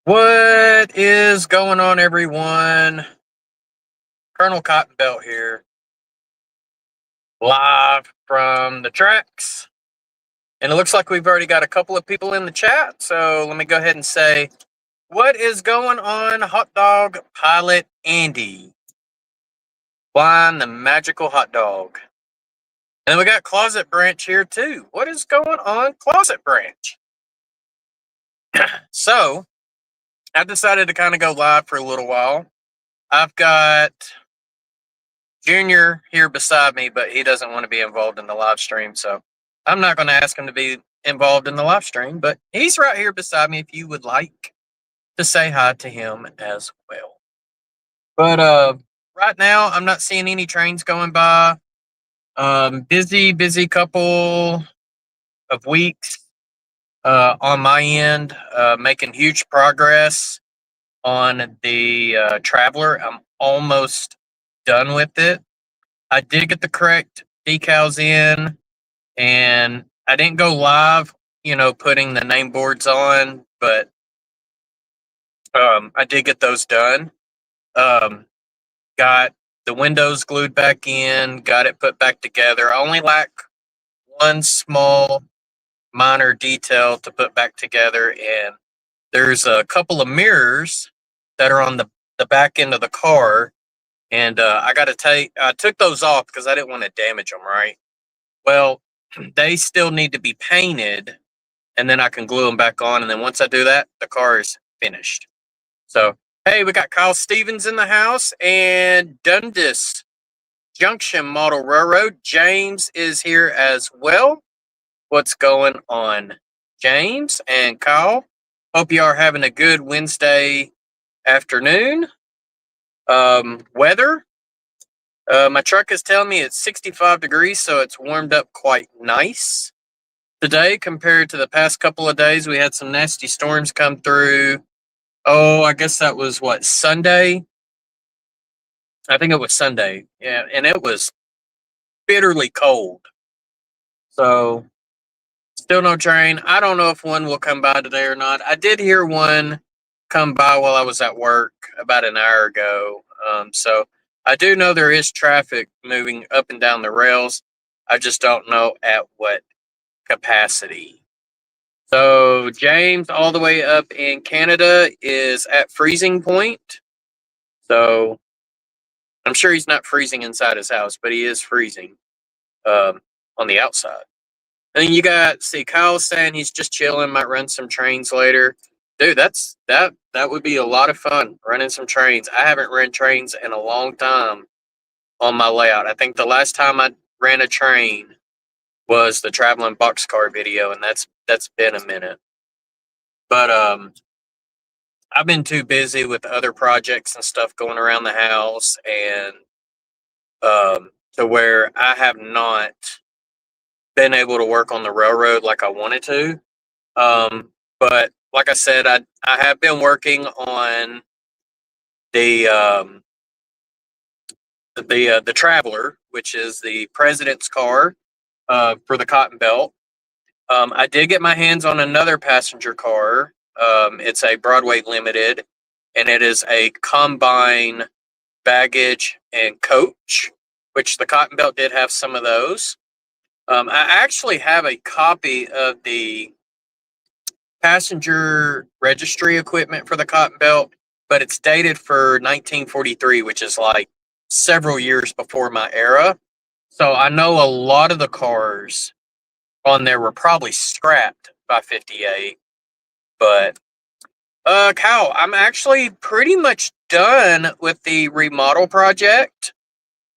What is going on, everyone? Colonel Cotton Belt here, live from the tracks. And it looks like we've already got a couple of people in the chat. So let me go ahead and say, what is going on, Hot Dog Pilot Andy? Flying the magical hot dog. And we got Closet Branch here too. What is going on, Closet Branch? So I decided to kind of go live for a little while. I've got Junior here beside me, but he doesn't want to be involved in the live stream. So I'm not going to ask him to be involved in the live stream, but he's right here beside me if you would like to say hi to him as well. But right now, I'm not seeing any trains going by. Busy couple of weeks on my end, making huge progress on the Traveler. I'm almost done with it. I did get the correct decals in, and I didn't go live, putting the name boards on, but I did get those done. Got the windows glued back in, got it put back together. I only lack one small minor detail to put back together, and there's a couple of mirrors that are on the back end of the car. And I took those off because I didn't want to damage them, right? Well, they still need to be painted, and then I can glue them back on. And then once I do that, the car is finished. So, hey, we got Kyle Stevens in the house and Dundas Junction Model Railroad. James is here as well. What's going on, James and Kyle? Hope you are having a good Wednesday afternoon. Weather. My truck is telling me it's 65 degrees, so it's warmed up quite nice today compared to the past couple of days. We had some nasty storms come through. Oh, I guess that was Sunday? I think it was Sunday. Yeah, and it was bitterly cold. So, still no train. I don't know if one will come by today or not. I did hear one come by while I was at work about an hour ago. So, I do know there is traffic moving up and down the rails. I just don't know at what capacity. So James, all the way up in Canada, is at freezing point. So I'm sure he's not freezing inside his house, but he is freezing on the outside. And then you got Kyle saying he's just chilling, might run some trains later. Dude, that would be a lot of fun, running some trains. I haven't run trains in a long time on my layout. I think the last time I ran a train was the traveling boxcar video, and that's been a minute. But I've been too busy with other projects and stuff going around the house, and to where I have not been able to work on the railroad like I wanted to. But like I said, I have been working on the Traveler, which is the president's car for the Cotton Belt. I did get my hands on another passenger car. It's a Broadway Limited, and it is a combine baggage and coach, which the Cotton Belt did have some of those. I actually have a copy of the passenger registry equipment for the Cotton Belt, but it's dated for 1943, which is like several years before my era. So I know a lot of the cars on there were probably scrapped by 58. But Kyle, I'm actually pretty much done with the remodel project.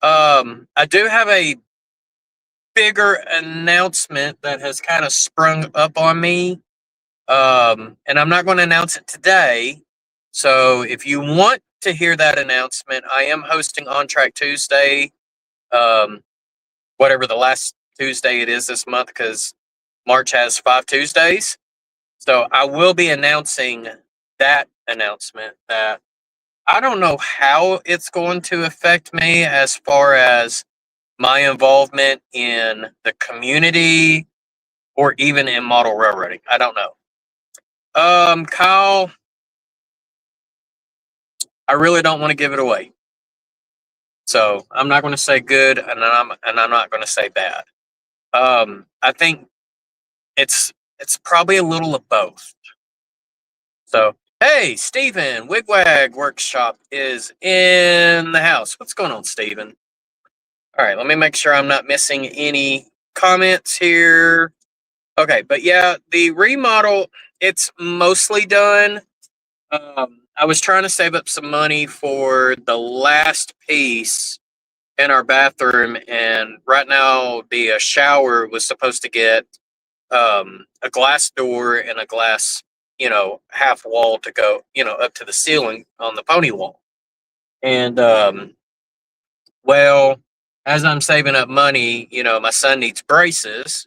I do have a bigger announcement that has kind of sprung up on me. And I'm not going to announce it today. So if you want to hear that announcement, I am hosting On Track Tuesday, whatever the last Tuesday it is this month, because March has 5 Tuesdays. So I will be announcing that announcement that I don't know how it's going to affect me as far as my involvement in the community or even in model railroading. I don't know. Kyle, I really don't want to give it away. So I'm not going to say good, and I'm not going to say bad. I think it's probably a little of both. So hey, Stephen, Wigwag Workshop is in the house. What's going on, Stephen? All right, let me make sure I'm not missing any comments here. Okay, but yeah, the remodel, it's mostly done. I was trying to save up some money for the last piece in our bathroom, and right now the shower was supposed to get a glass door and a glass, half wall to go, up to the ceiling on the pony wall. And well, as I'm saving up money, my son needs braces,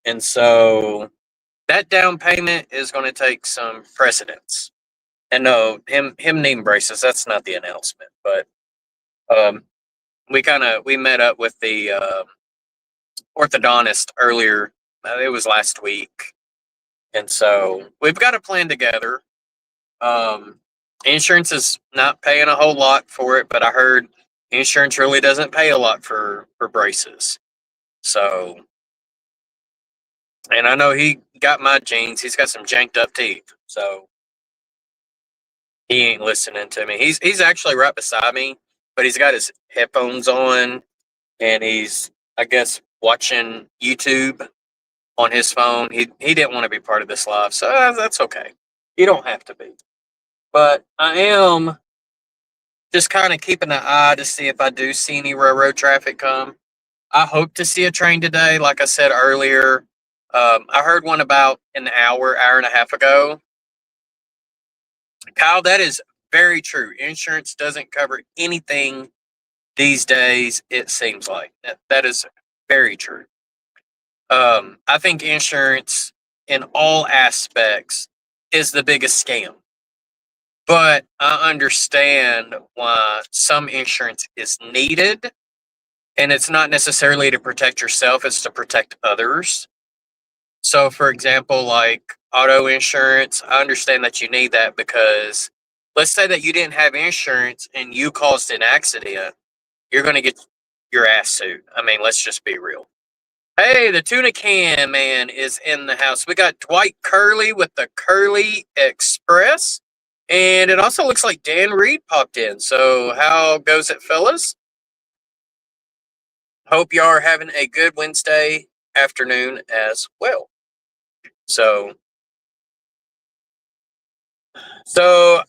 and so that down payment is going to take some precedence. And no, him needing braces, that's not the announcement. But um, we met up with the orthodontist earlier. It was last week, and so we've got a plan together. Um, Insurance is not paying a whole lot for it, but I heard insurance really doesn't pay a lot for braces. So, and I know he got my genes. He's got some janked up teeth, so he ain't listening to me. He's actually right beside me, but he's got his headphones on, and he's, I guess, watching YouTube on his phone. He didn't want to be part of this live, so that's okay. You don't have to be. But I am just kind of keeping an eye to see if I do see any railroad traffic come. I hope to see a train today, like I said earlier. I heard one about an hour and a half ago. Kyle, that is very true. Insurance doesn't cover anything these days, it seems like. That is very true. I think insurance in all aspects is the biggest scam. But I understand why some insurance is needed. And it's not necessarily to protect yourself, it's to protect others. So, for example, like auto insurance, I understand that you need that because let's say that you didn't have insurance and you caused an accident, you're going to get your ass sued. I mean, let's just be real. Hey, the tuna can man is in the house. We got Dwight Kerley with the Kerley Express. And it also looks like Dan Reed popped in. So, how goes it, fellas? Hope you are having a good Wednesday afternoon as well. So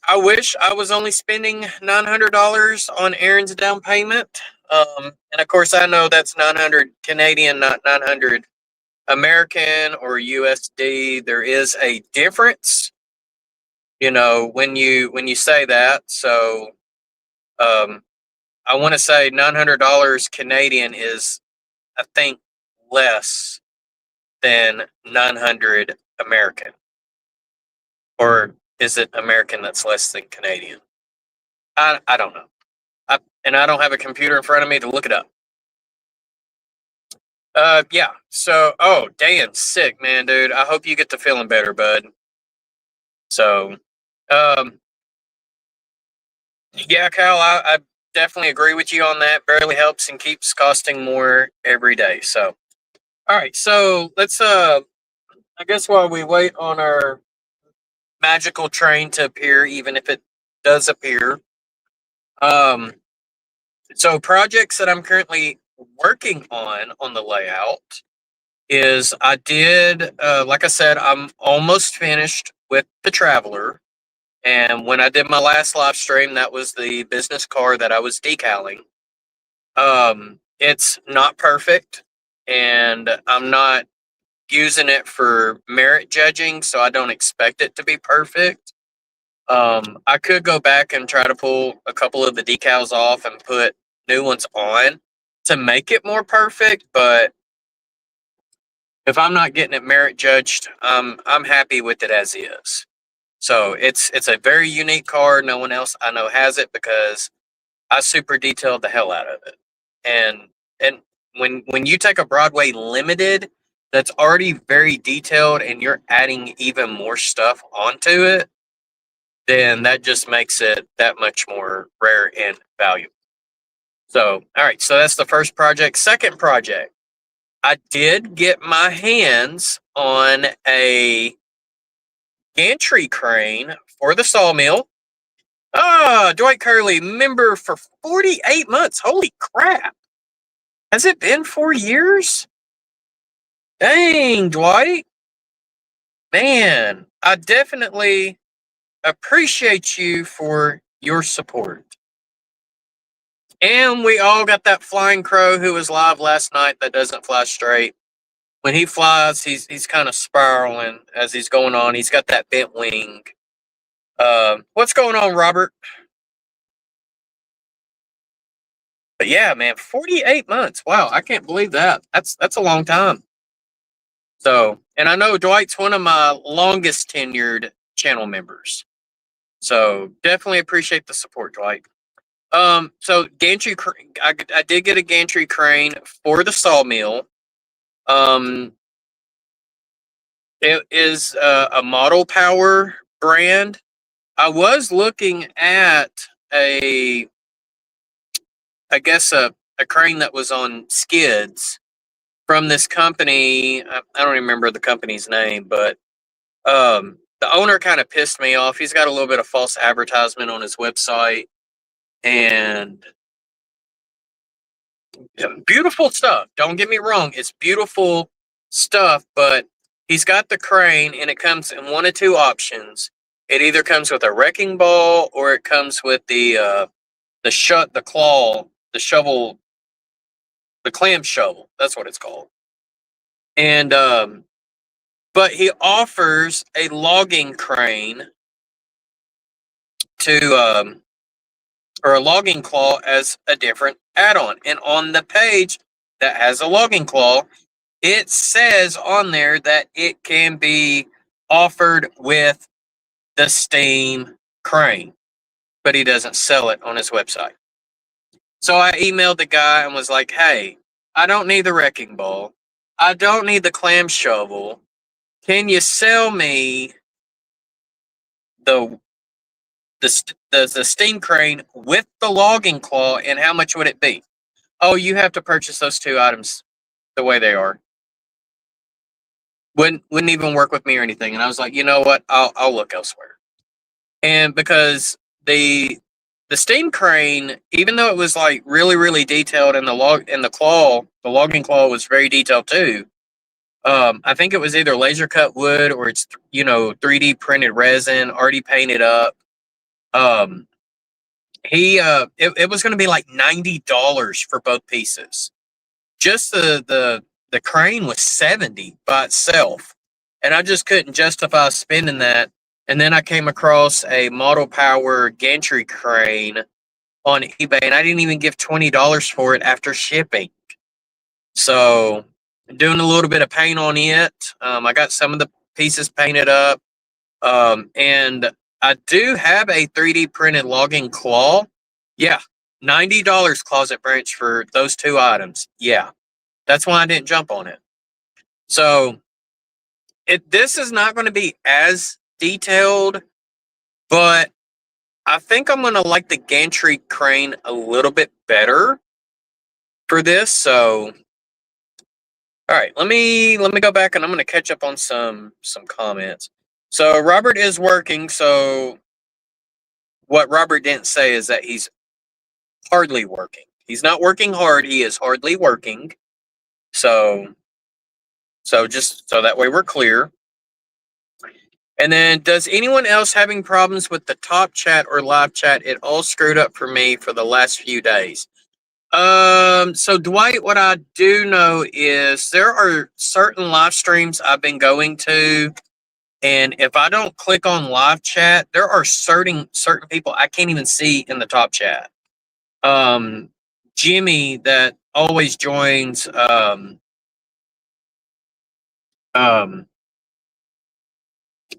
I wish I was only spending $900 on Aaron's down payment. And of course, I know that's 900 Canadian, not 900 American or USD. There is a difference, when you say that. So I want to say $900 Canadian is, I think, less than 900 American. Or is it American that's less than Canadian? I don't know. And I don't have a computer in front of me to look it up. Yeah. So, Dan's sick, man, dude. I hope you get to feeling better, bud. So, yeah, Kyle, I definitely agree with you on that. Barely helps and keeps costing more every day. So, all right. So let's, I guess while we wait on our magical train to appear, even if it does appear, so projects that I'm currently working on the layout is I did, like I said, I'm almost finished with the Traveler. And when I did my last live stream, that was the business car that I was decaling. It's not perfect, and I'm not using it for merit judging, so I don't expect it to be perfect. I could go back and try to pull a couple of the decals off and put new ones on to make it more perfect, but if I'm not getting it merit judged, I'm happy with it as is. So it's a very unique car. No one else I know has it because I super detailed the hell out of it. And when you take a Broadway Limited that's already very detailed and you're adding even more stuff onto it, then that just makes it that much more rare and valuable. So, all right, so that's the first project. Second project, I did get my hands on a gantry crane for the sawmill. Dwight Kerley, member for 48 months. Holy crap. Has it been 4 years? Dang, Dwight. Man, I definitely appreciate you for your support. And we all got that flying crow who was live last night that doesn't fly straight. When he flies, he's kind of spiraling as he's going on. He's got that bent wing. What's going on, Robert? But yeah, man, 48 months. Wow, I can't believe that. That's a long time. So, and I know Dwight's one of my longest tenured channel members. So definitely appreciate the support, Dwight. So gantry, I did get a gantry crane for the sawmill. It is a Model Power brand. I was looking at I guess a crane that was on skids from this company. I don't remember the company's name, but the owner kind of pissed me off. He's got a little bit of false advertisement on his website, and beautiful stuff. Don't get me wrong. It's beautiful stuff, but he's got the crane and it comes in one of two options. It either comes with a wrecking ball or it comes with the shovel, the clam shovel. That's what it's called. And but he offers a logging crane to or a logging claw as a different add-on. And on the page that has a logging claw, it says on there that it can be offered with the steam crane, but he doesn't sell it on his website. So I emailed the guy and was like, hey, I don't need the wrecking ball. I don't need the clam shovel. Can you sell me the steam crane with the logging claw, and how much would it be? Oh, you have to purchase those two items the way they are. Wouldn't even work with me or anything. And I was like, you know what? I'll look elsewhere. And because the steam crane, even though it was like really, really detailed, and the logging claw was very detailed too. I think it was either laser cut wood or it's 3D printed resin, already painted up. It was going to be like $90 for both pieces. Just the crane was $70 by itself, and I just couldn't justify spending that. And then I came across a Model Power gantry crane on eBay, and I didn't even give $20 for it after shipping. So doing a little bit of paint on it. I got some of the pieces painted up, and I do have a 3D printed logging claw. Yeah, $90 Closet Branch for those two items. Yeah, that's why I didn't jump on it. So this is not going to be as detailed, but I think I'm going to like the gantry crane a little bit better for this. So, all right, let me go back and I'm going to catch up on some comments. So Robert is working. So what Robert didn't say is that he's hardly working. He's not working hard. He is hardly working. So just so that way we're clear. And then, does anyone else having problems with the top chat or live chat? It all screwed up for me for the last few days. So Dwight, what I do know is there are certain live streams I've been going to, and if I don't click on live chat, there are certain people I can't even see in the top chat. Jimmy that always joins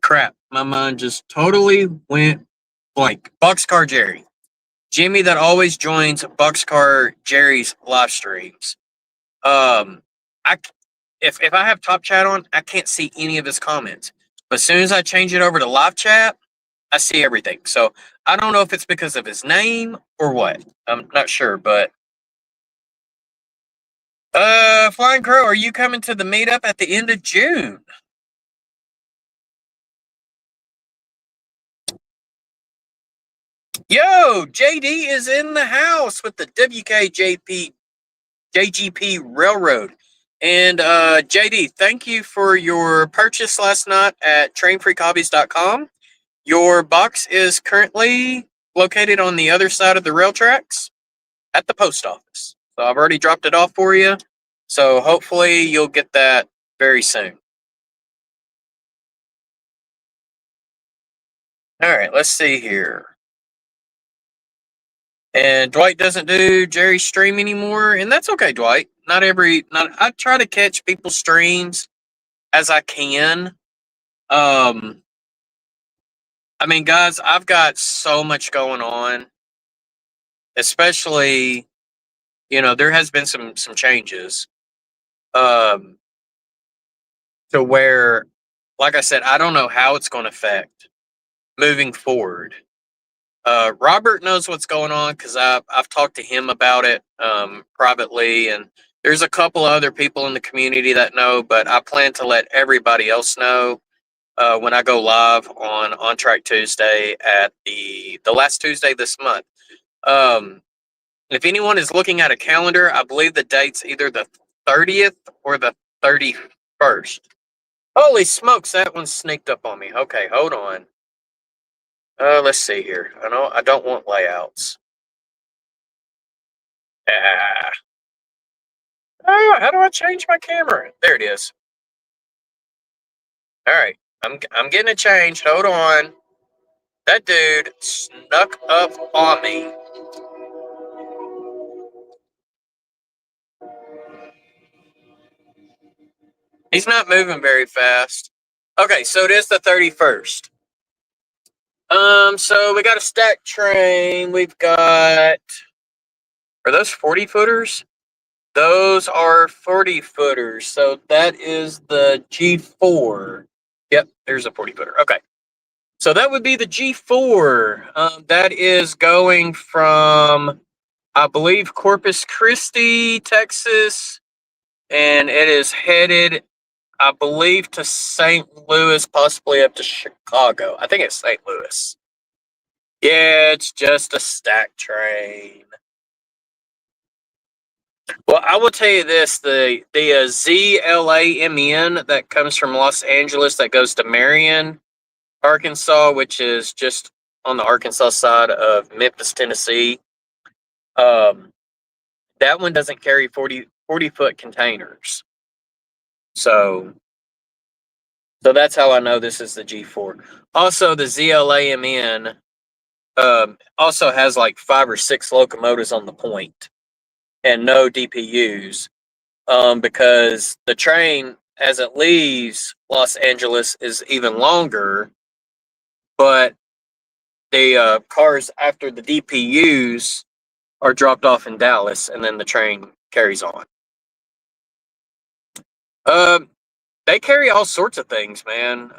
crap, my mind just totally went blank. Boxcar Jerry. Jimmy that always joins Boxcar Jerry's live streams. If I have top chat on, I can't see any of his comments. But as soon as I change it over to live chat, I see everything. So I don't know if it's because of his name or what. I'm not sure, but Flying Crow, are you coming to the meetup at the end of June? Yo, JD is in the house with the JGP Railroad. And JD, thank you for your purchase last night at trainfreakhobbies.com. Your box is currently located on the other side of the rail tracks at the post office. So I've already dropped it off for you. So hopefully you'll get that very soon. All right, let's see here. And Dwight doesn't do Jerry's stream anymore, and that's okay, Dwight. I try to catch people's streams as I can. I mean, guys, I've got so much going on, especially, there has been some changes. To where, like I said, I don't know how it's going to affect moving forward. Robert knows what's going on because I've talked to him about it privately, and there's a couple other people in the community that know, but I plan to let everybody else know when I go live on Track Tuesday at the last Tuesday this month. If anyone is looking at a calendar, I believe the date's either the 30th or the 31st. Holy smokes, that one sneaked up on me. Okay, hold on. Let's see here. I don't want layouts. Oh, how do I change my camera? There it is. All right, I'm getting it changed. Hold on. That dude snuck up on me. He's not moving very fast. Okay, so it is the 31st. So we got a stack train. We've got. Are those 40 footers? Those are 40 footers. So that is the G4. Yep, there's a 40 footer. Okay. So that would be the G4. That is going from, I believe, Corpus Christi, Texas, and it is headed, I believe, to St. Louis, possibly up to Chicago. I think it's St. Louis. Yeah, it's just a stack train. Well, I will tell you this: the ZLAMN that comes from Los Angeles that goes to Marion, Arkansas, which is just on the Arkansas side of Memphis, Tennessee. That one doesn't carry 40-foot containers. So that's how I know this is the G4. Also, the ZLAMN also has like 5 or 6 locomotives on the point and no DPUs because the train, as it leaves Los Angeles, is even longer, but the cars after the DPUs are dropped off in Dallas, and then the train carries on. They carry all sorts of things, man.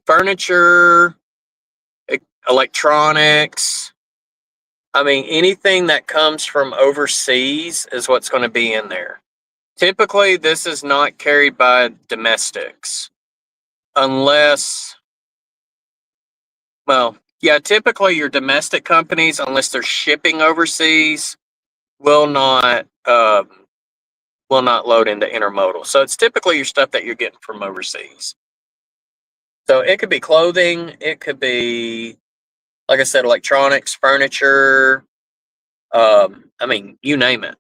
Furniture, electronics. I mean, anything that comes from overseas is what's going to be in there. Typically, this is not carried by domestics unless, typically your domestic companies, unless they're shipping overseas, will not load into intermodal. So it's typically your stuff that you're getting from overseas. So it could be clothing, it could be, like I said, electronics, furniture. You name it.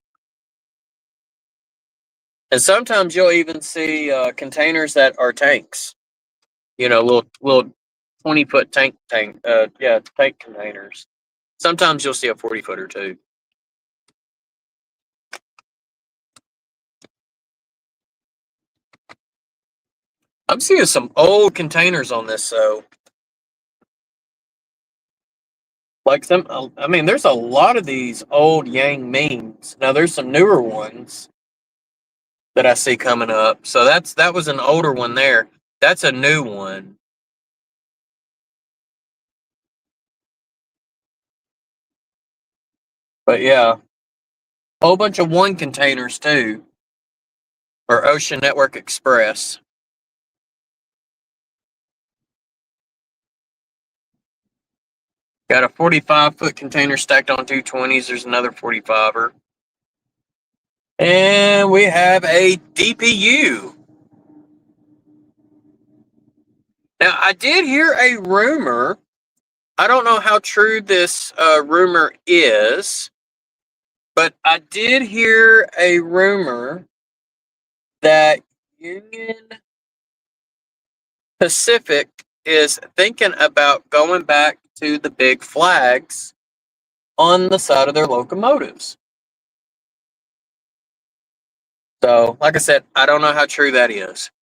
And sometimes you'll even see containers that are tanks. Little 20-foot tank, tank containers. Sometimes you'll see a 40-footer too. I'm seeing some old containers on this, so there's a lot of these old Yang Mings. Now there's some newer ones that I see coming up. So that was an older one there. That's a new one. But yeah, a whole bunch of one containers too, for Ocean Network Express. Got a 45-foot container stacked on 220s. There's another 45er. And we have a DPU. Now, I did hear a rumor. I don't know how true this rumor is, but I did hear a rumor that Union Pacific is thinking about going back to the big flags on the side of their locomotives. So, like I said, I don't know how true that is.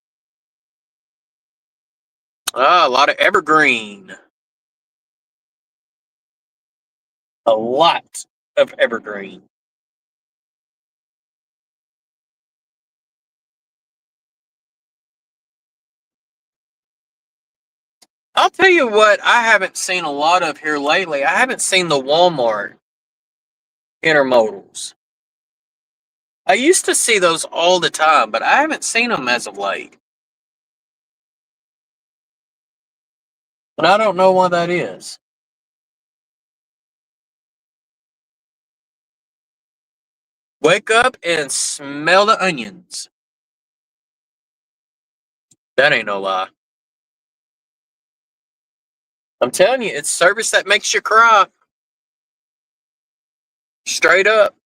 A lot of evergreen. A lot of evergreen. I'll tell you what I haven't seen a lot of here lately. I haven't seen the Walmart intermodals. I used to see those all the time, but I haven't seen them as of late. And I don't know why that is. Wake up and smell the onions. That ain't no lie. I'm telling you, it's service that makes you cry. Straight up.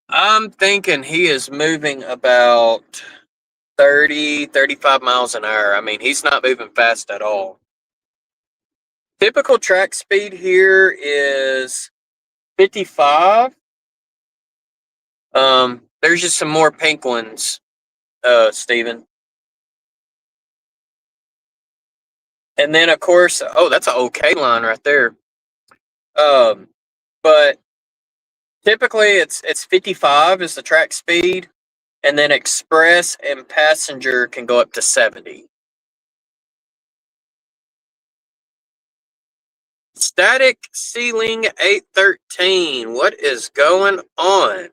I'm thinking he is moving about 30, 35 miles an hour. I mean, he's not moving fast at all. Typical track speed here is 55. There's just some more pink ones, Steven. And then, of course, oh, that's an OK line right there. But typically it's 55 is the track speed, and then express and passenger can go up to 70. Static ceiling 813. What is going on?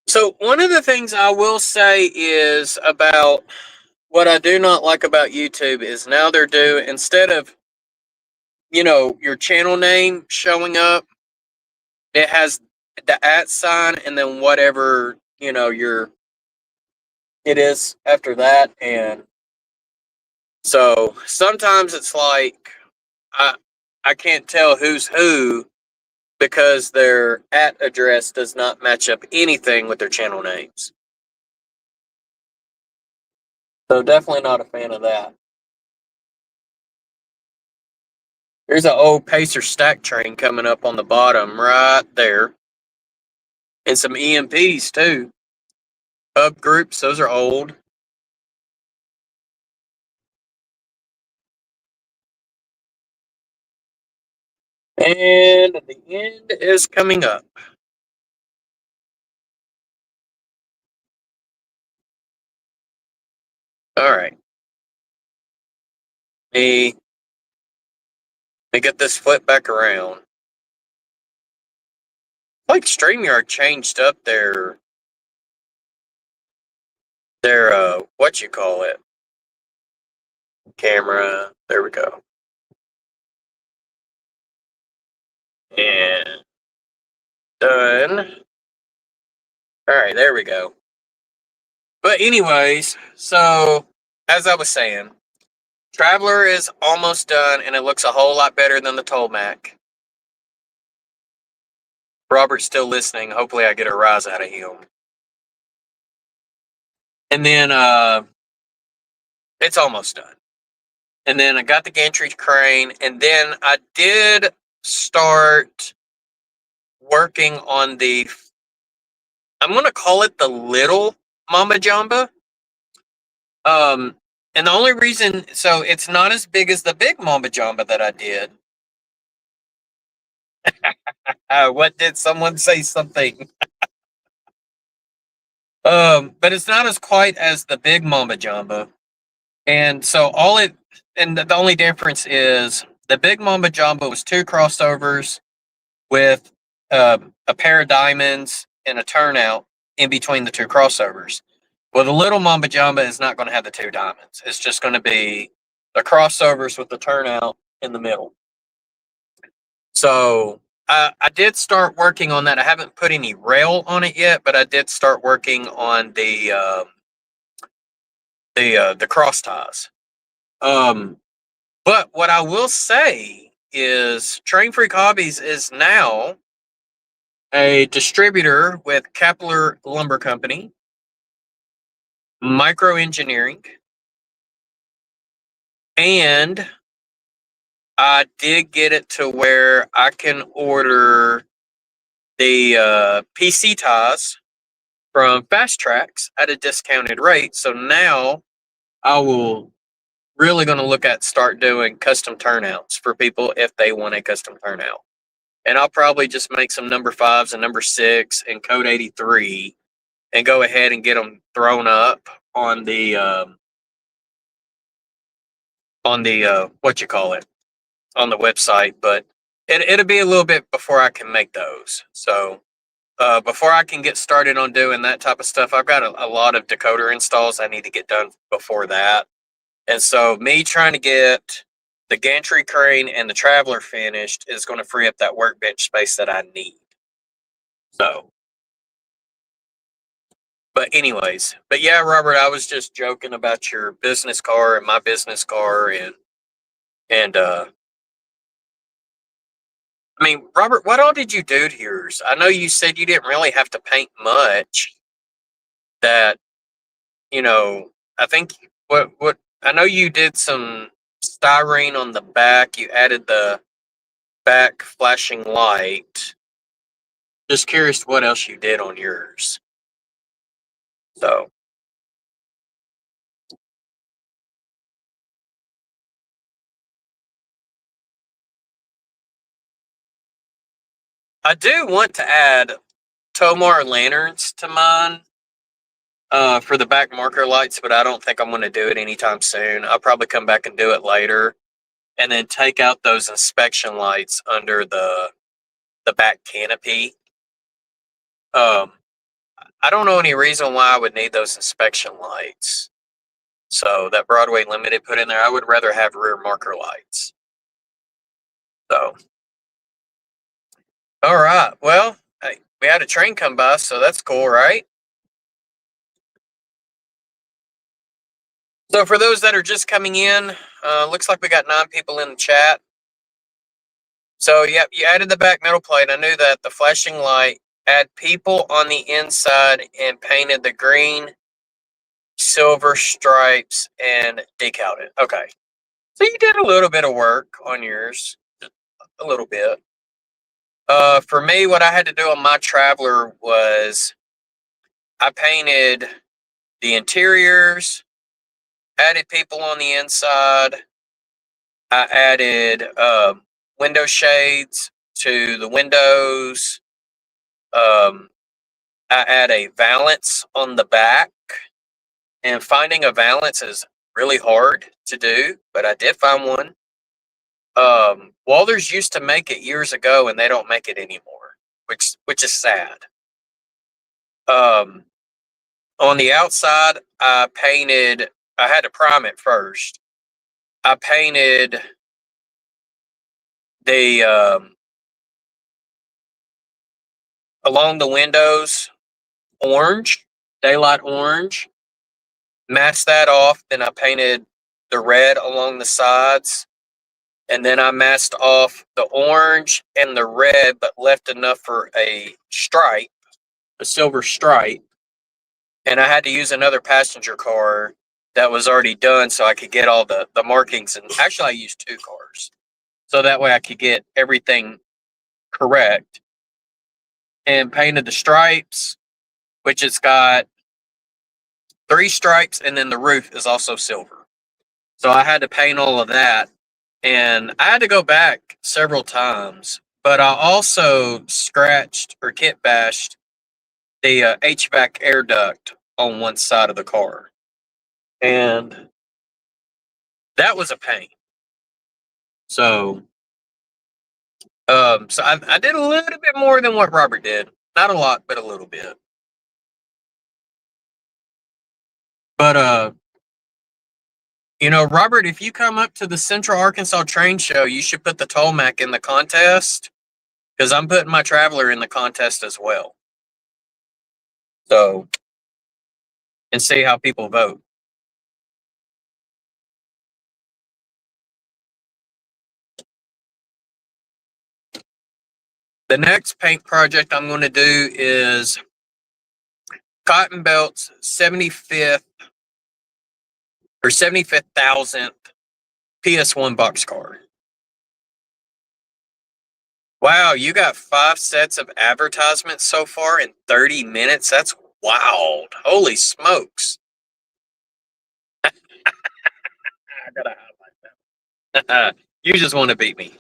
So one of the things I will say is about what I do not like about YouTube is now they're doing, instead of, your channel name showing up, it has the @ sign and then whatever, it is after that. And so sometimes it's like I can't tell who's who because their @ address does not match up anything with their channel names. So definitely not a fan of that. There's an old Pacer stack train coming up on the bottom right there. And some EMPs too. Hub groups, those are old. And the end is coming up. All right. Let me get this flip back around. Like StreamYard changed up their what you call it, camera. There we go. And done. All right, there we go. But anyways, so as I was saying, Traveler is almost done, and it looks a whole lot better than the Tolmac. Robert's still listening. Hopefully I get a rise out of him. And then it's almost done. And then I got the gantry crane, and then I did start working on the, I'm going to call it the little Mamba Jamba. And the only reason, so it's not as big as the big Mamba Jamba that I did. What did someone say something? But it's not as quite as the big Mamba Jumbo. And so the only difference is the big Mamba Jumbo was 2 crossovers with a pair of diamonds and a turnout in between the 2 crossovers. Well, the little Mamba Jumbo is not going to have the 2 diamonds. It's just going to be the crossovers with the turnout in the middle. So I did start working on that. I haven't put any rail on it yet, but I did start working on the cross ties. But what I will say is Train Freak Hobbies is now a distributor with Kepler Lumber Company, Micro Engineering, and I did get it to where I can order the PC ties from Fast Tracks at a discounted rate. So now I will really going to look at start doing custom turnouts for people if they want a custom turnout. And I'll probably just make some number 5s and number 6 and code 83 and go ahead and get them thrown up on the what you call it, on the website. But it'll be a little bit before I can make those. So before I can get started on doing that type of stuff, I've got a lot of decoder installs I need to get done before that. And so me trying to get the gantry crane and the traveler finished is going to free up that workbench space that I need. So, but anyways, but yeah, Robert, I was just joking about your business car and my business car and I mean, Robert, what all did you do to yours? I know you said you didn't really have to paint much. That, I think what I know you did some styrene on the back. You added the back flashing light. Just curious what else you did on yours. So I do want to add Tomar lanterns to mine for the back marker lights, but I don't think I'm going to do it anytime soon. I'll probably come back and do it later, and then take out those inspection lights under the back canopy. I don't know any reason why I would need those inspection lights. So that Broadway Limited put in there, I would rather have rear marker lights. So, all right. Well, hey, we had a train come by, so that's cool, right? So for those that are just coming in, looks like we got 9 people in the chat. So, yep, you added the back metal plate. I knew that. The flashing light. Add people on the inside and painted the green, silver stripes and decaled it. Okay. So you did a little bit of work on yours. Just a little bit. For me, what I had to do on my Traveler was I painted the interiors, added people on the inside. I added window shades to the windows. I add a valance on the back, and finding a valance is really hard to do, but I did find one. Walters used to make it years ago, and they don't make it anymore, which is sad. On the outside, I had to prime it first. I painted the along the windows orange, daylight orange. Masked that off. Then I painted the red along the sides. And then I masked off the orange and the red, but left enough for a stripe, a silver stripe. And I had to use another passenger car that was already done so I could get all the markings. And actually, I used 2 cars. So that way I could get everything correct. And painted the stripes, which it's got 3 stripes, and then the roof is also silver. So I had to paint all of that. And I had to go back several times, but I also scratched or kit bashed the HVAC air duct on one side of the car. And that was a pain. So, I did a little bit more than what Robert did. Not a lot, but a little bit. But, Robert, if you come up to the Central Arkansas Train Show, you should put the Tolmac in the contest, because I'm putting my Traveler in the contest as well. So, and see how people vote. The next paint project I'm going to do is Cotton Belt's 75th or 75,000th PS1 boxcar. Wow, you got 5 sets of advertisements so far in 30 minutes? That's wild. Holy smokes. I gotta highlight that. You just want to beat me.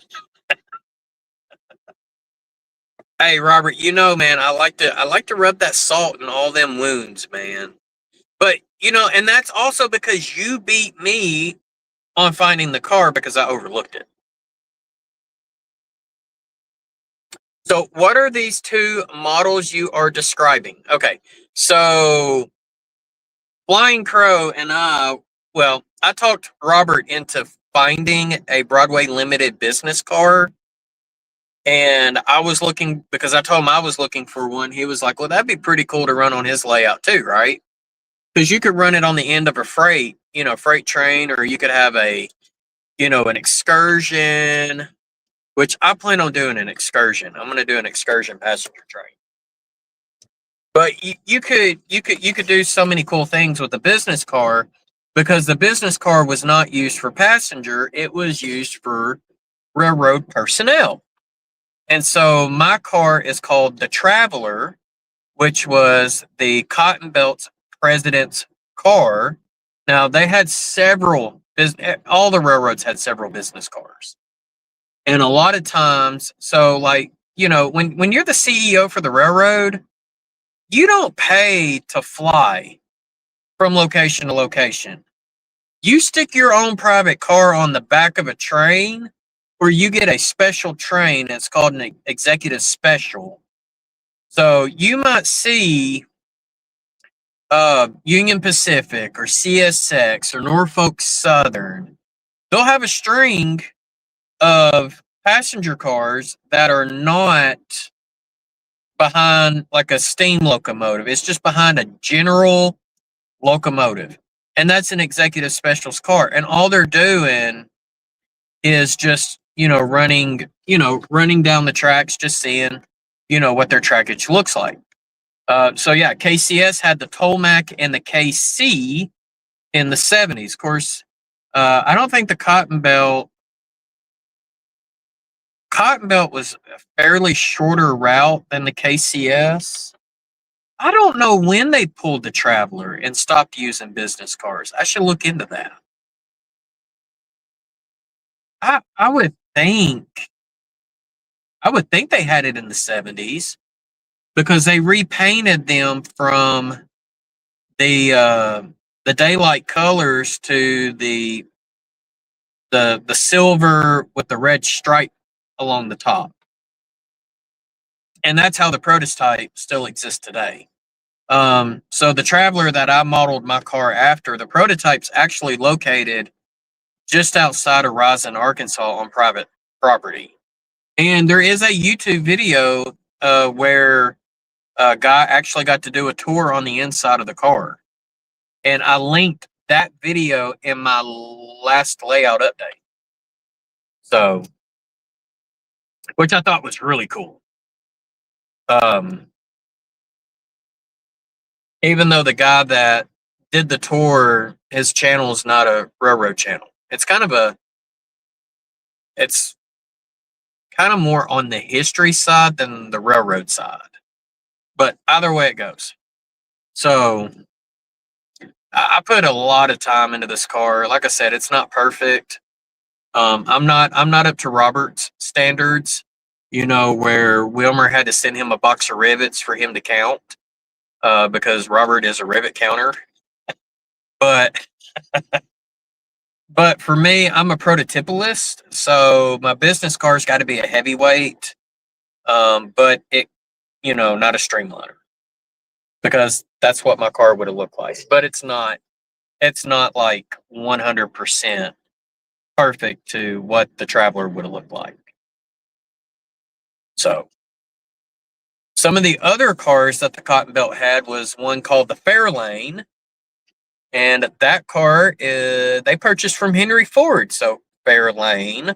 Hey, Robert, man, I like to rub that salt in all them wounds, man. But, and that's also because you beat me on finding the car because I overlooked it. So what are these 2 models you are describing? Okay, so Flying Crow and I talked Robert into finding a Broadway Limited business car. And I was looking, because I told him I was looking for one. He was like, well, that'd be pretty cool to run on his layout too, right? Because you could run it on the end of a freight train, or you could have an excursion, which I plan on doing an excursion. I'm going to do an excursion passenger train. But you could do so many cool things with the business car, because the business car was not used for passenger. It was used for railroad personnel. And so my car is called the Traveler, which was the Cotton Belt's president's car. Now, they had all the railroads had several business cars. And a lot of times, so when you're the CEO for the railroad, you don't pay to fly from location to location. You stick your own private car on the back of a train, or you get a special train that's called an executive special. So you might see Union Pacific or CSX or Norfolk Southern. They'll have a string of passenger cars that are not behind like a steam locomotive. It's just behind a general locomotive. And that's an executive specials car. And all they're doing is just, running down the tracks, just seeing, what their trackage looks like. KCS had the Tolmac and the KC in the 70s. Of course, I don't think the Cotton Belt was a fairly shorter route than the KCS. I don't know when they pulled the Traveler and stopped using business cars. I should look into that. I would think they had it in the 70s, because they repainted them from the daylight colors to the silver with the red stripe along the top. And that's how the prototype still exists today. So the Traveler that I modeled my car after, the prototype's actually located just outside of Rising, Arkansas, on private property. And there is a YouTube video where a guy actually got to do a tour on the inside of the car. And I linked that video in my last layout update. So, which I thought was really cool. Even though the guy that did the tour, his channel is not a railroad channel. It's kind of more on the history side than the railroad side. But either way it goes. So I put a lot of time into this car. Like I said, it's not perfect. I'm not up to Robert's standards, where Wilmer had to send him a box of rivets for him to count. because Robert is a rivet counter. But for me, I'm a prototypalist, so my business car's got to be a heavyweight, but it, not a streamliner, because that's what my car would have looked like. But it's not. It's not like 100% perfect to what the Traveler would have looked like. So, some of the other cars that the Cotton Belt had was one called the Fairlane, and that car they purchased from Henry Ford. So Fairlane.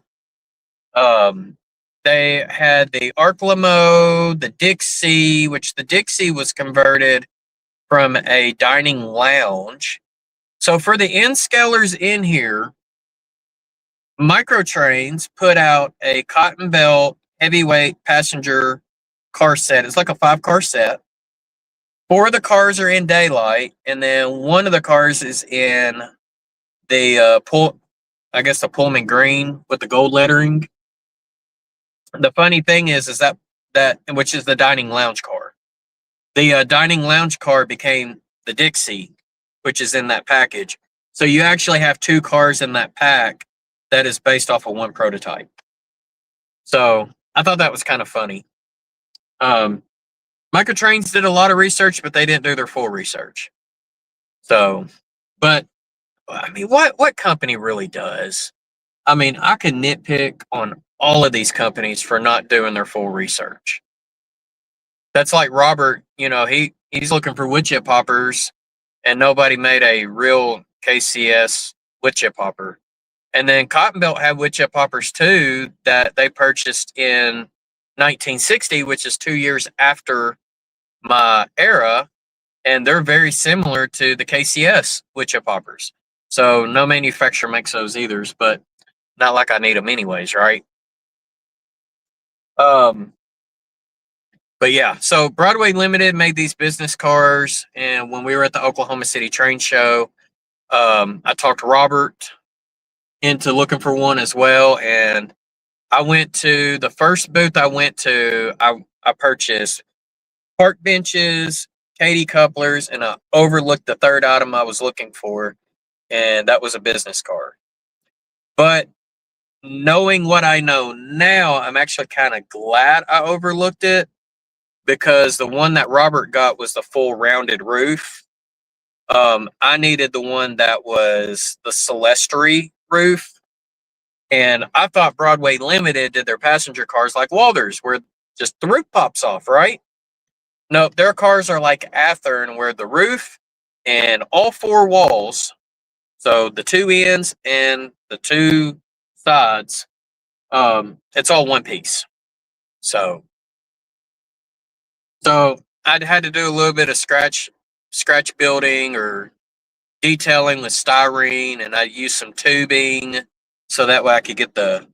They had the Arc Limo, the Dixie, which the Dixie was converted from a dining lounge. So for the N-scalers in here, Microtrains put out a Cotton Belt heavyweight passenger car set. It's like a 5-car set. 4 of the cars are in daylight, and then one of the cars is in the the Pullman green with the gold lettering. The funny thing is that which is the dining lounge car. The dining lounge car became the Dixie, which is in that package. So you actually have 2 cars in that pack that is based off of one prototype. So I thought that was kind of funny. Microtrains did a lot of research, but they didn't do their full research. So, but I mean, what company really does? I mean, I could nitpick on all of these companies for not doing their full research. That's like Robert, he's looking for wood chip hoppers, and nobody made a real KCS wood chip hopper. And then Cotton Belt had wood chip hoppers too that they purchased in 1960, which is 2 years after my era, and they're very similar to the KCS wood chip hoppers. So no manufacturer makes those either, but not like I need them anyways, right? But yeah, so Broadway Limited made these business cars, and when we were at the Oklahoma City Train Show, I talked Robert into looking for one as well, and I went to the first booth I went to. I purchased park benches, Katie couplers, and I overlooked the third item I was looking for, and that was a business car. But knowing what I know now, I'm actually kind of glad I overlooked it, because the one that Robert got was the full rounded roof. I needed the one that was the Celestry roof. And I thought Broadway Limited did their passenger cars like Walters, where just the roof pops off, right? No, their cars are like Athearn, where the roof and all 4 walls, so the 2 ends and the 2 sides, it's all one piece. So I'd had to do a little bit of scratch building or detailing with styrene, and I used some tubing so that way I could get the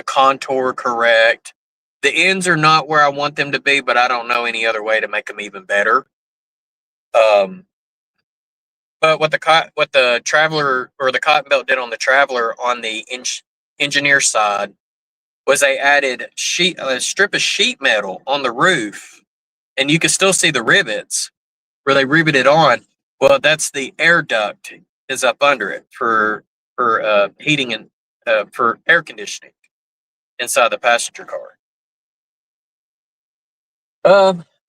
contour correct. The ends are not where I want them to be, but I don't know any other way to make them even better. But what the Traveler or the Cotton Belt did on the Traveler on the engineer side was they added a strip of sheet metal on the roof, and you can still see the rivets where they riveted on. Well, that's the air duct is up under it for heating and for air conditioning inside the passenger car.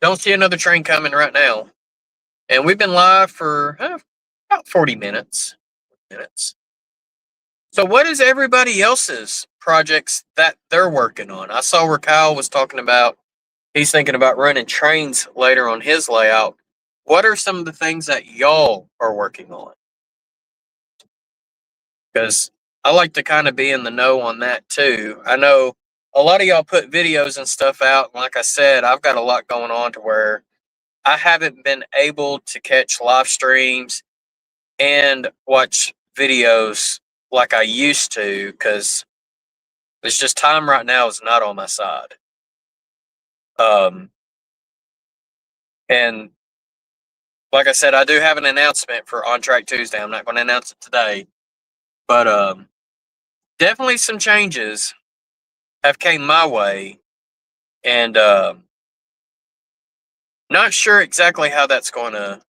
Don't see another train coming right now, and we've been live for about 40 minutes. So, what is everybody else's projects that they're working on? I saw where Kyle was talking about he's thinking about running trains later on his layout. What are some of the things that y'all are working on? Because I like to kind of be in the know on that too. I know a lot of y'all put videos and stuff out. And like I said, I've got a lot going on to where I haven't been able to catch live streams and watch videos like I used to, because it's just time right now is not on my side. And like I said, I do have an announcement for On Track Tuesday. I'm not going to announce it today, but definitely some changes have came my way, and Not sure exactly how that's going to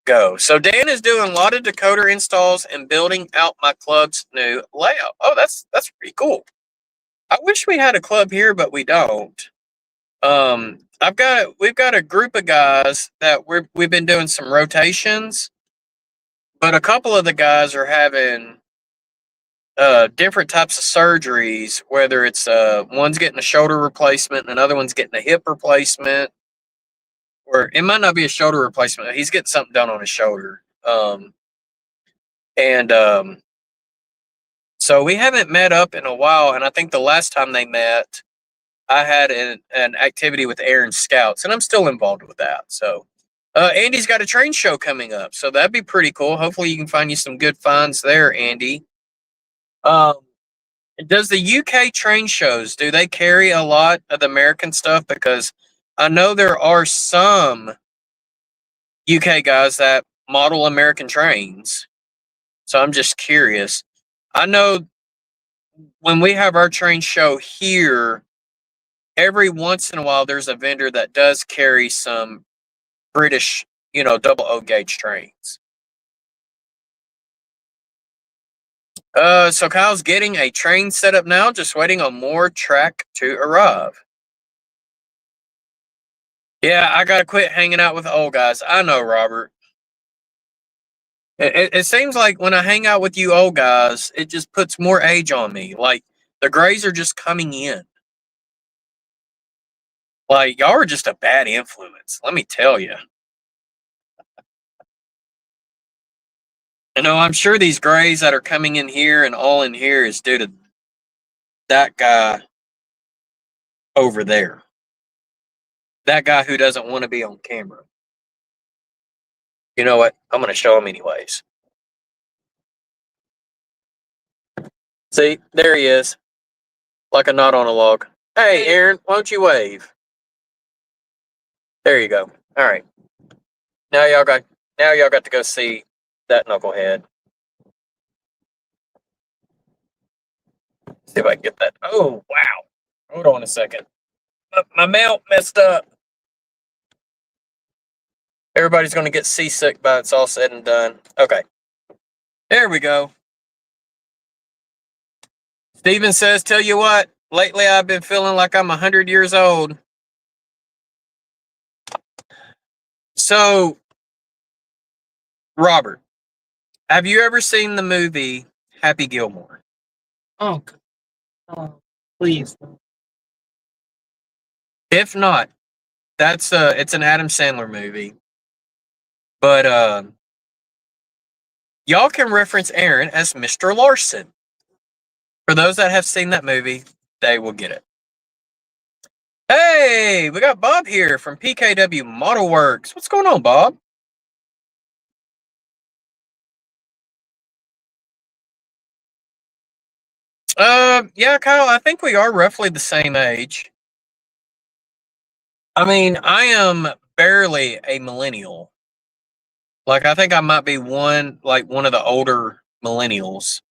go. So Dan is doing a lot of decoder installs and building out my club's new layout. Oh, that's pretty cool. I wish we had a club here, but we don't. We've got a group of guys that we've been doing some rotations, but a couple of the guys are having different types of surgeries, whether it's one's getting a shoulder replacement and another one's getting a hip replacement, or it might not be a shoulder replacement. He's getting something done on his shoulder. And so we haven't met up in a while, and I think the last time they met, I had an activity with Aaron Scouts, and I'm still involved with that. So Andy's got a train show coming up, so that'd be pretty cool. Hopefully you can find you some good finds there, Andy. Does the UK train shows, do they carry a lot of the American stuff? Because I know there are some UK guys that model American trains. So I'm just curious. I know when we have our train show here, every once in a while there's a vendor that does carry some British, double O gauge trains. So Kyle's getting a train set up now, just waiting on more track to arrive. Yeah, I gotta quit hanging out with old guys. I know, Robert. It seems like when I hang out with you old guys, it just puts more age on me. Like the grays are just coming in. Like y'all are just a bad influence. Let me tell you. I'm sure these grays that are coming in here and all in here is due to that guy over there. That guy who doesn't want to be on camera. You know what? I'm going to show him anyways. See, there he is. Like a knot on a log. Hey, Aaron, why don't you wave? There you go. All right. Now y'all got to go see that knucklehead. See if I can get that. Oh, wow. Hold on a second. My mount messed up. Everybody's going to get seasick by it's all said and done. Okay. There we go. Steven says, tell you what, lately I've been feeling like I'm 100 years old. So, Robert, have you ever seen the movie Happy Gilmore? Oh, please. If not, it's an Adam Sandler movie. But y'all can reference Aaron as Mr. Larson. For those that have seen that movie, they will get it. Hey, we got Bob here from PKW Model Works. What's going on, Bob? Yeah, Kyle, I think we are roughly the same age. I mean, I am barely a millennial. Like, I think I might be one of the older millennials.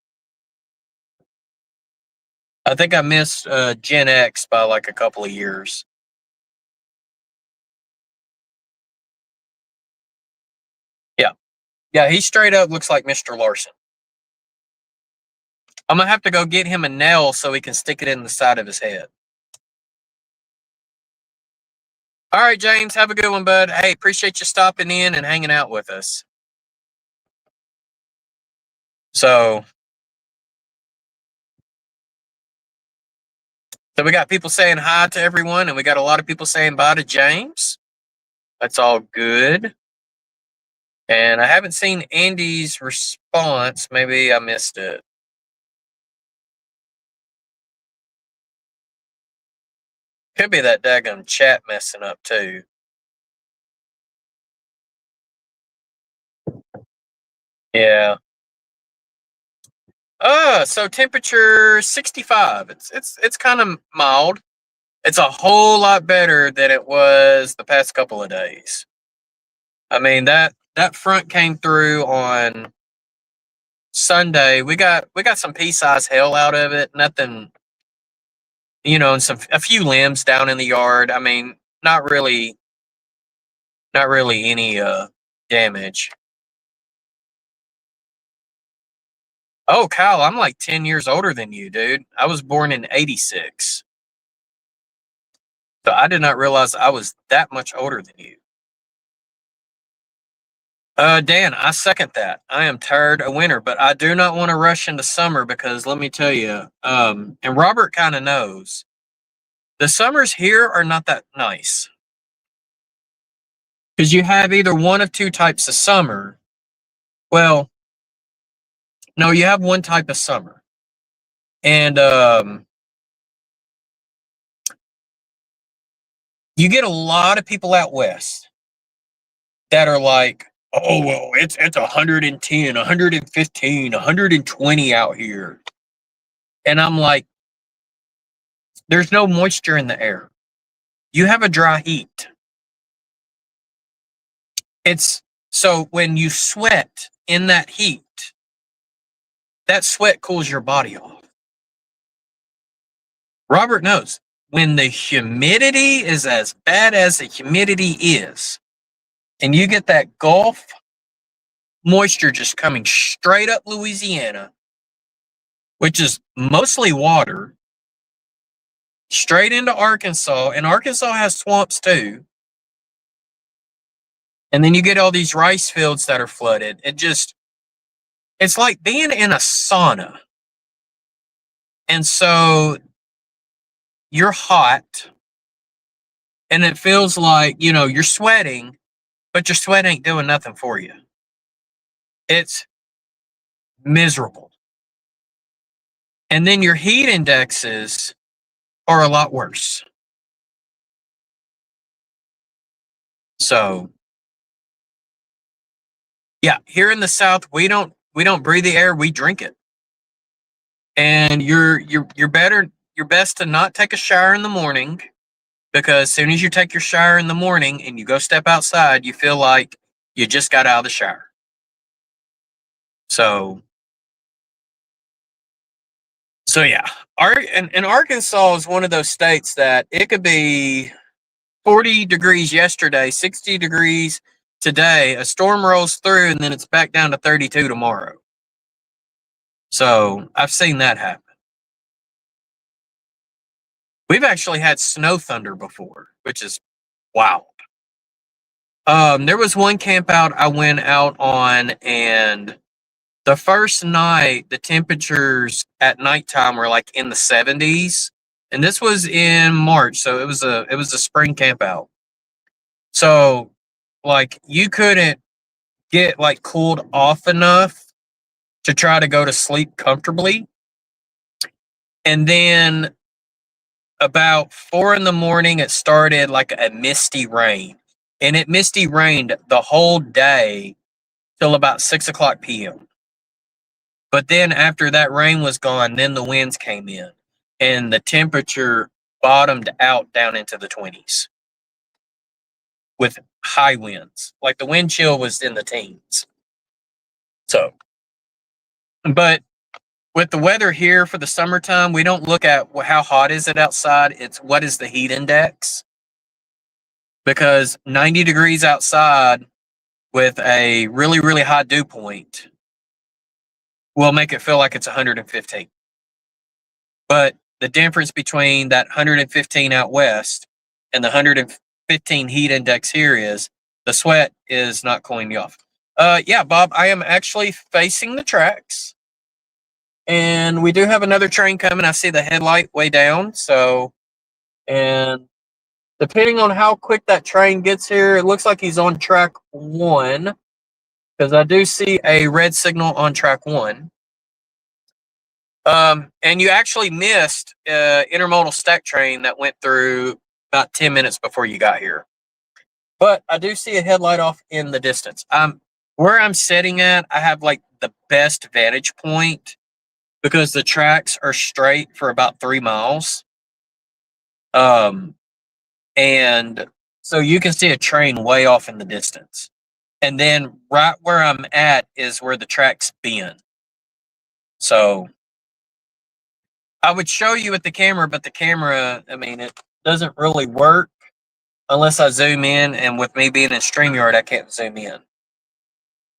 I think I missed Gen X by like a couple of years. Yeah. Yeah, he straight up looks like Mr. Larson. I'm going to have to go get him a nail so he can stick it in the side of his head. All right, James, have a good one, bud. Hey, appreciate you stopping in and hanging out with us. So we got people saying hi to everyone, and we got a lot of people saying bye to James. That's all good. And I haven't seen Andy's response. Maybe I missed it. Could be that daggum chat messing up too. Yeah. So temperature 65. It's kind of mild. It's a whole lot better than it was the past couple of days. I mean, that front came through on Sunday. We got some pea-sized hail out of it. Nothing, and a few limbs down in the yard. I mean, not really Not really any damage. Oh, Kyle, I'm like 10 years older than you, dude. I was born in 86. So I did not realize I was that much older than you. Dan, I second that. I am tired of winter, but I do not want to rush into summer because let me tell you, and Robert kind of knows, the summers here are not that nice. Because you have either one of two types of summer. Well, no, you have one type of summer. And you get a lot of people out west that are like, oh, well, it's 110, 115, 120 out here. And I'm like, there's no moisture in the air. You have a dry heat. It's so when you sweat in that heat, that sweat cools your body off. Robert knows when the humidity is as bad as the humidity is, and you get that Gulf moisture just coming straight up Louisiana, which is mostly water, straight into Arkansas, and Arkansas has swamps too. And then you get all these rice fields that are flooded. It's like being in a sauna. And so you're hot and it feels like, you're sweating, but your sweat ain't doing nothing for you. It's miserable. And then your heat indexes are a lot worse. So, yeah, here in the South, we don't breathe the air, we drink it. And you're best to not take a shower in the morning, because as soon as you take your shower in the morning and you go step outside, you feel like you just got out of the shower. So yeah, and Arkansas is one of those states that it could be 40 degrees yesterday, 60 degrees today, a storm rolls through, and then it's back down to 32 tomorrow. So I've seen that happen. We've actually had snow thunder before, which is wild. There was one camp out I went out on, and the first night, the temperatures at nighttime were like in the 70s, and this was in March, so it was a spring camp out. So, like, you couldn't get like cooled off enough to try to go to sleep comfortably. And then about 4 a.m, it started like a misty rain, and it misty rained the whole day till about 6 o'clock p.m. But then after that rain was gone, then the winds came in and the temperature bottomed out down into the 20s with high winds. Like the wind chill was in the teens. So, but with the weather here for the summertime, we don't look at how hot is it outside. It's what is the heat index? Because 90 degrees outside with a really, really high dew point will make it feel like it's 115. But the difference between that 115 out west and the 115 heat index here is the sweat is not cooling you off. Yeah, Bob, I am actually facing the tracks. And we do have another train coming. I see the headlight way down. So, and depending on how quick that train gets here, it looks like he's on track 1. Because I do see a red signal on track 1. And you actually missed intermodal stack train that went through about 10 minutes before you got here. But I do see a headlight off in the distance. Where I'm sitting at, I have like the best vantage point because the tracks are straight for about 3 miles. And so you can see a train way off in the distance. And then right where I'm at is where the tracks bend. So I would show you with the camera, but the camera, I mean, it doesn't really work unless I zoom in, and with me being in StreamYard, I can't zoom in.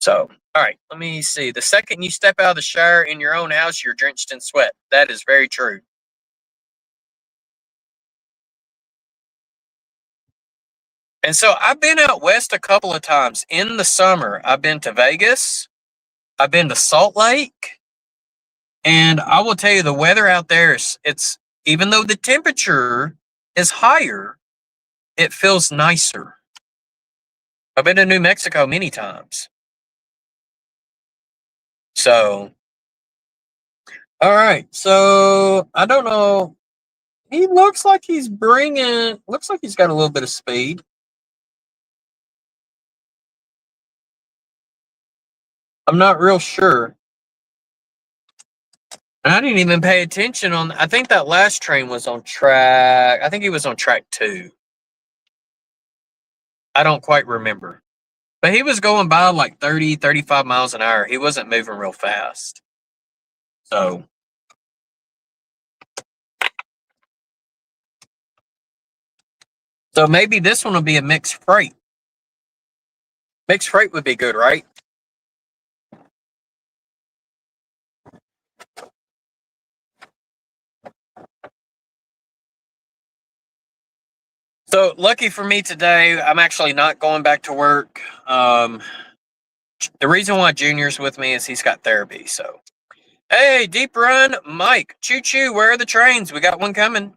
So, all right, let me see. The second you step out of the shower in your own house, you're drenched in sweat. That is very true. And so I've been out west a couple of times in the summer. I've been to Vegas. I've been to Salt Lake. And I will tell you, the weather out there is, it's, even though the temperature is higher, it feels nicer. I've been to New Mexico many times. So, all right. So I don't know. He looks like he's looks like he's got a little bit of speed. I'm not real sure. And I didn't even pay attention on, I think that last train was on track. I think he was on track 2. I don't quite remember. But he was going by like 30, 35 miles an hour. He wasn't moving real fast. So maybe this one will be a mixed freight. Mixed freight would be good, right? So lucky for me today, I'm actually not going back to work. The reason why Junior's with me is he's got therapy. So, hey, Deep Run, Mike, choo choo, where are the trains? We got one coming.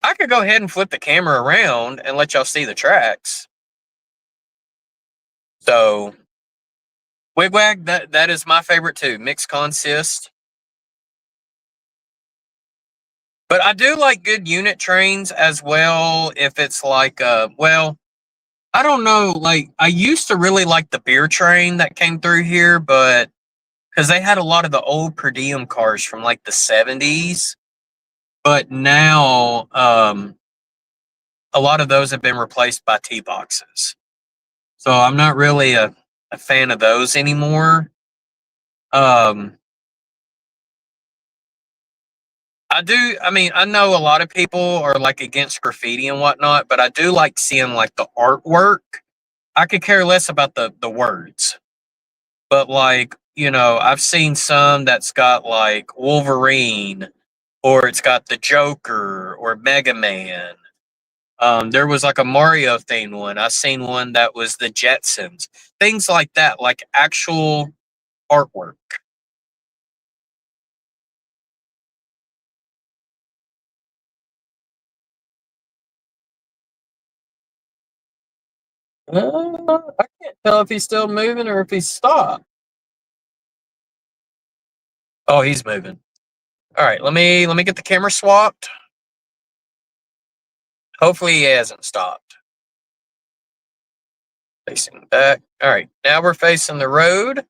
I could go ahead and flip the camera around and let y'all see the tracks. So, Wigwag, that is my favorite too. Mixed consist. But I do like good unit trains as well. If it's like, well, I don't know. Like, I used to really like the beer train that came through here, but because they had a lot of the old per diem cars from like the 70s. But now, a lot of those have been replaced by T boxes. So I'm not really a fan of those anymore. I mean, I know a lot of people are like against graffiti and whatnot, but I do like seeing like the artwork. I could care less about the words. But like, I've seen some that's got like Wolverine, or it's got the Joker or Mega Man. There was like a Mario themed one. I seen one that was the Jetsons. Things like that, like actual artwork. I can't tell if he's still moving or if he's stopped. Oh, he's moving. All right, let me get the camera swapped. Hopefully he hasn't stopped. Facing back. All right, now we're facing the road.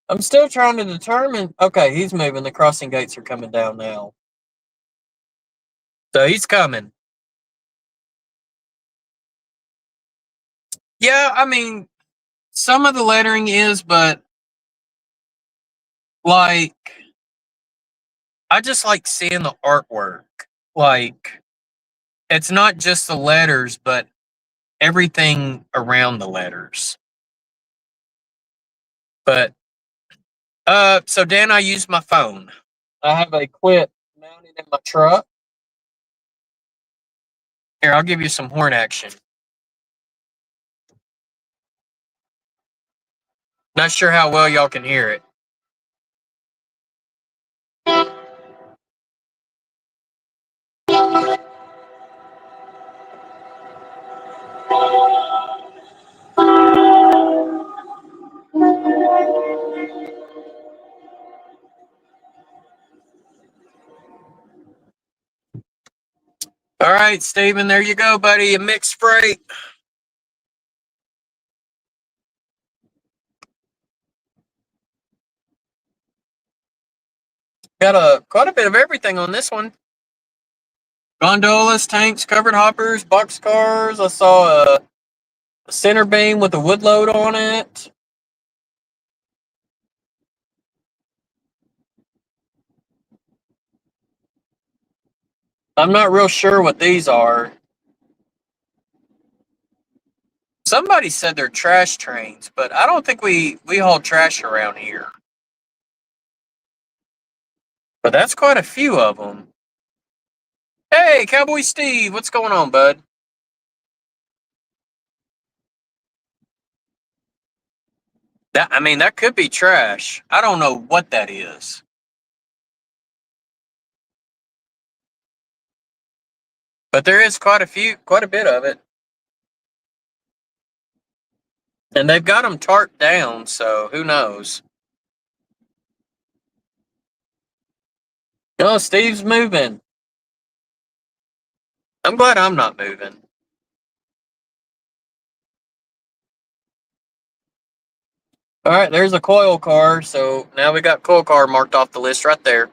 I'm still trying to determine. Okay, he's moving. The crossing gates are coming down now. So he's coming. Yeah, I mean, some of the lettering is, but like, I just like seeing the artwork. Like, it's not just the letters, but everything around the letters. But so Dan, I use my phone. I have a clip mounted in my truck. Here, I'll give you some horn action. Not sure how well y'all can hear it. All right, Steven, there you go, buddy. A mixed freight. Got quite a bit of everything on this one. Gondolas, tanks, covered hoppers, boxcars. I saw a center beam with a wood load on it. I'm not real sure what these are. Somebody said they're trash trains, but I don't think we haul trash around here. But that's quite a few of them. Hey, Cowboy Steve, what's going on, bud? That could be trash. I don't know what that is. But there is quite a bit of it. And they've got them tarped down, so who knows? Oh, Steve's moving. I'm glad I'm not moving. All right, there's a coil car, so now we got coil car marked off the list right there.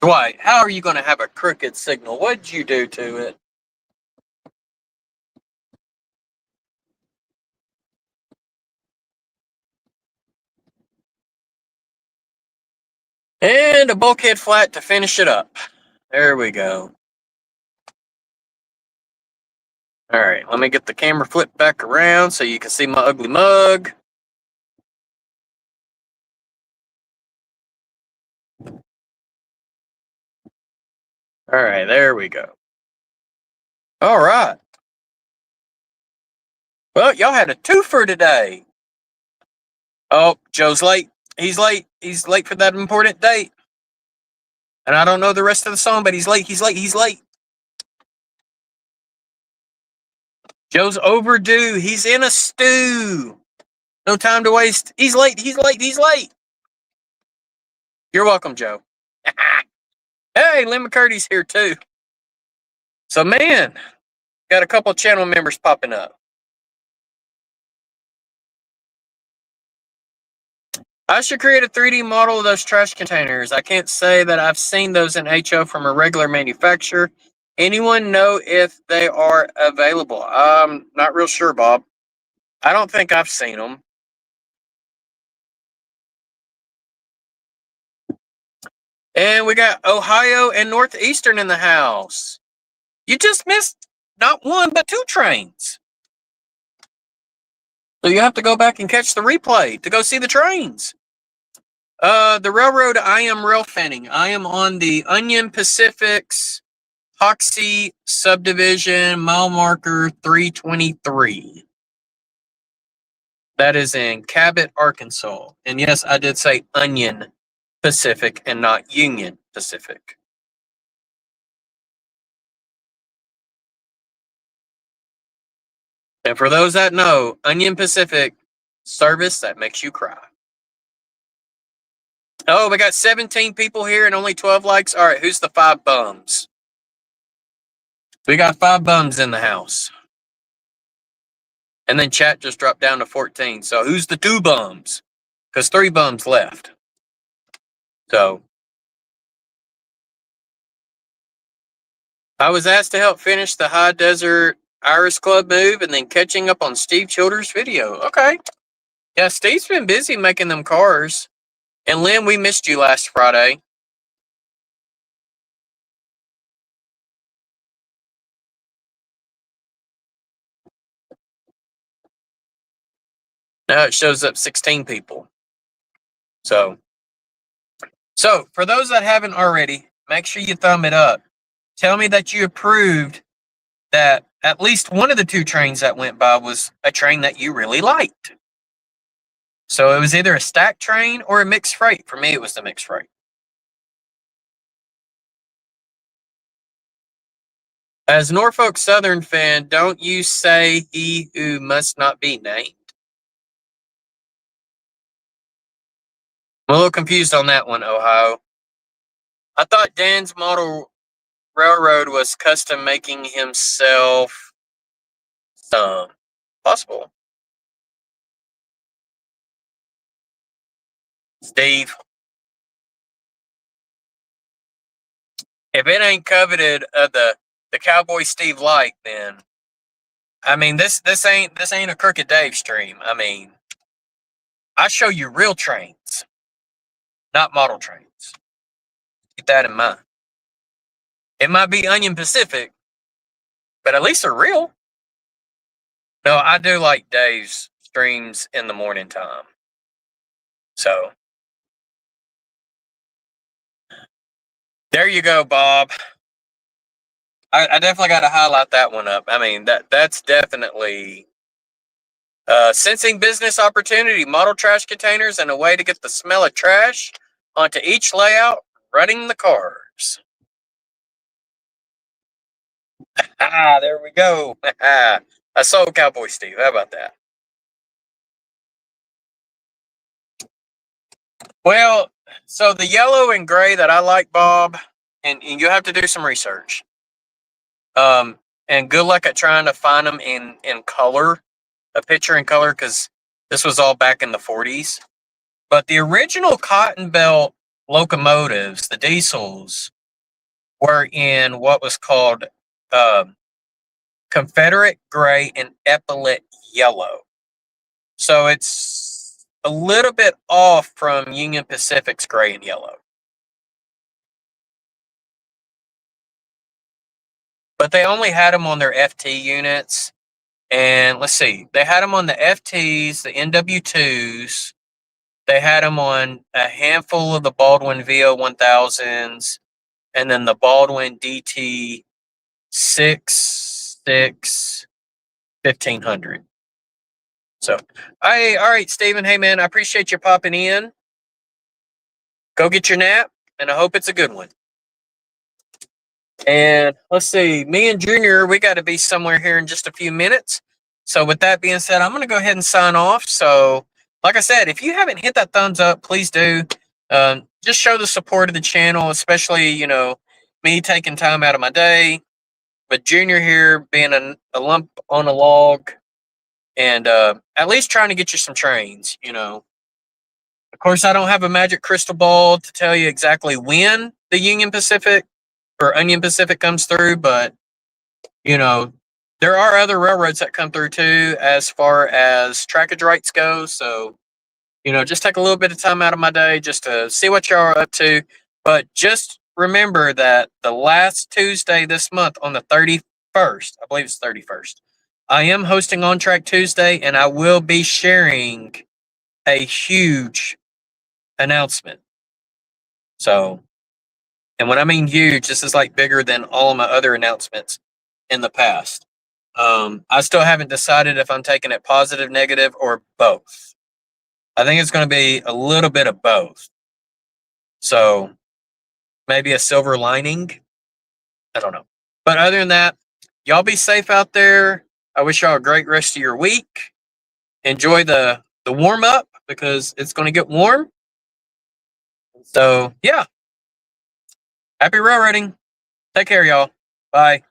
Dwight, how are you going to have a crooked signal? What'd you do to it? And a bulkhead flat to finish it up. There we go. All right, let me get the camera flipped back around so you can see my ugly mug. All right, there we go. All right. Well, y'all had a twofer today. Oh, Joe's late. He's late. He's late for that important date. And I don't know the rest of the song, but he's late. He's late. He's late. Joe's overdue. He's in a stew. No time to waste. He's late. He's late. He's late. You're welcome, Joe. Hey, Lynn McCurdy's here too. So, man, got a couple of channel members popping up. I should create a 3D model of those trash containers. I can't say that I've seen those in HO from a regular manufacturer. Anyone know if they are available? I'm not real sure, Bob. I don't think I've seen them. And we got Ohio and Northeastern in the house. You just missed not one, but two trains. So you have to go back and catch the replay to go see the trains. The railroad, I am railfanning. I am on the Onion Pacific's Hoxie subdivision, mile marker 323. That is in Cabot, Arkansas. And yes, I did say Onion Pacific and not Union Pacific. And for those that know, Onion Pacific, service that makes you cry. Oh, we got 17 people here and only 12 likes. All right, who's the 5 bums? We got 5 bums in the house. And then chat just dropped down to 14. So who's the 2 bums? Because 3 bums left. So I was asked to help finish the High Desert Iris Club move and then catching up on Steve Childers' video. Okay. Yeah, Steve's been busy making them cars. And Lynn, we missed you last Friday. Now it shows up 16 people. So for those that haven't already, make sure you thumb it up. Tell me that you approved that at least one of the 2 trains that went by was a train that you really liked. So it was either a stacked train or a mixed freight. For me, it was the mixed freight. As Norfolk Southern fan, don't you say he who must not be named? I'm a little confused on that one, Ohio. I thought Dan's model railroad was custom making himself some. Possible. Steve, if it ain't coveted the Cowboy Steve like, then I mean this ain't a Crooked Dave stream. I mean, I show you real trains, not model trains. Keep that in mind. It might be Onion Pacific, but at least they're real. No, I do like Dave's streams in the morning time. So there you go, Bob. I definitely got to highlight that one up. I mean, that's definitely sensing business opportunity, model trash containers, and a way to get the smell of trash onto each layout, running the cars. There we go. I sold Cowboy Steve. How about that? Well, so the yellow and gray that I like, Bob, and you have to do some research. And good luck at trying to find them in color, a picture in color, because this was all back in the 40s. But the original cotton belt locomotives, the diesels, were in what was called Confederate gray and epaulet yellow. So it's a little bit off from Union Pacific's gray and yellow. But they only had them on their FT units. And let's see, they had them on the FTs, the NW2s. They had them on a handful of the Baldwin VO1000s, and then the Baldwin DT 1500. So, all right, Steven. Hey, man, I appreciate you popping in. Go get your nap, and I hope it's a good one. And let's see, me and Junior, we got to be somewhere here in just a few minutes. So with that being said, I'm going to go ahead and sign off. So like I said, if you haven't hit that thumbs up, please do. Just show the support of the channel, especially, you know, me taking time out of my day. But Junior here being a lump on a log and at least trying to get you some trains, you know. Of course, I don't have a magic crystal ball to tell you exactly when the Union Pacific or Onion Pacific comes through, but, you know, there are other railroads that come through too as far as trackage rights go. So, you know, just take a little bit of time out of my day just to see what y'all are up to. But just remember that the last Tuesday this month on the 31st, I believe it's 31st, I am hosting On Track Tuesday, and I will be sharing a huge announcement. So, and when I mean huge, this is like bigger than all of my other announcements in the past. I still haven't decided if I'm taking it positive, negative, or both. I think it's going to be a little bit of both. So maybe a silver lining. I don't know. But other than that, y'all be safe out there. I wish y'all a great rest of your week. Enjoy the warm up because it's going to get warm. So yeah. Happy railroading. Take care, y'all. Bye.